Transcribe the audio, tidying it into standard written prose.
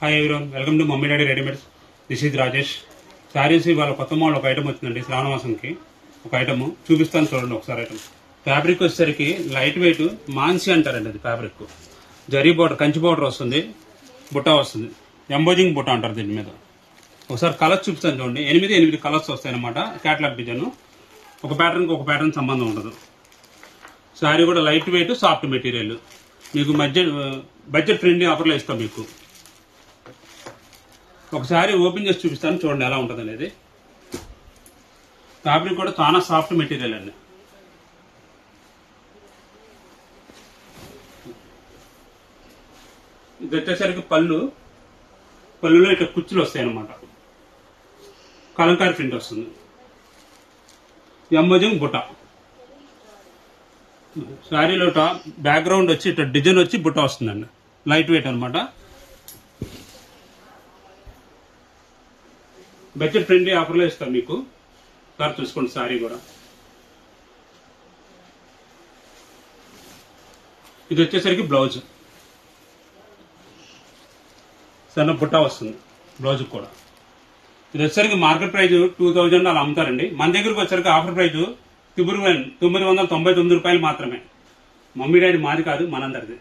Hi everyone, welcome to mummy daddy readymades. This is Rajesh. Saris ఇవాళ కొత్త model ఒక item వచ్చిందండి. శ్రావణమాసంకి ఒక ఐటమ్ చూపిస్తాను, చూడండి ఒకసారి. ఐటమ్ ఫ్యాబ్రిక్ వచ్చేసరికి లైట్ వెయిట్ మాన్సీ అంటారండి. అది fabric zari border, Kanchi border వస్తుంది, బుట్ట వస్తుంది, ఎంబోజింగ్ బుట్ట అంటారు దీని మీద. ఒకసారి కలర్స్ చూపిస్తాను చూడండి. 8 కలర్స్ వస్తాయి అనమాట. Catalogue design. ఒక ప్యాటర్న్కి ఒక ప్యాటర్న్ సంబంధం ఉండదు. శారీ కూడా లైట్ వెయిట్, సాఫ్ట్ మెటీరియల్. మీకు బడ్జెట్ ఫ్రెండ్లీ ఆఫర్లో ఇస్తాం మీకు. ఒకసారి ఓపెన్ చేసి చూపిస్తాను, చూడండి ఎలా ఉంటుంది అనేది. ఫ్యాబ్రిక్ కూడా చాలా సాఫ్ట్ మెటీరియల్ అండి. ఇది వచ్చేసరికి పళ్ళులో ఇట్లా కుచ్చులు వస్తాయి అన్నమాట. కలంకారీ ప్రింట్ వస్తుంది, ఎంబోజింగ్ బుట్ట. శారీలో బ్యాక్గ్రౌండ్ వచ్చి ఇట్లా డిజైన్ వచ్చి బుట్ట వస్తుందండి. లైట్ వెయిట్ అనమాట. బడ్జెట్ ఫ్రెండ్లీ ఆఫర్లో ఇస్తాం మీకు. సార్ చూసుకోండి శారీ కూడా. ఇది వచ్చేసరికి బ్లౌజ్, సన్న బుట్ట వస్తుంది బ్లౌజ్ కూడా. ఇది వచ్చేసరికి మార్కెట్ ప్రైస్ 2000 అలా అమ్ముతారండి. మన దగ్గరకు వచ్చేసరికి ఆఫర్ ప్రైస్ 999 రూపాయలు మాత్రమే. మమ్మీ డాడీ మాది కాదు, మనందరిది.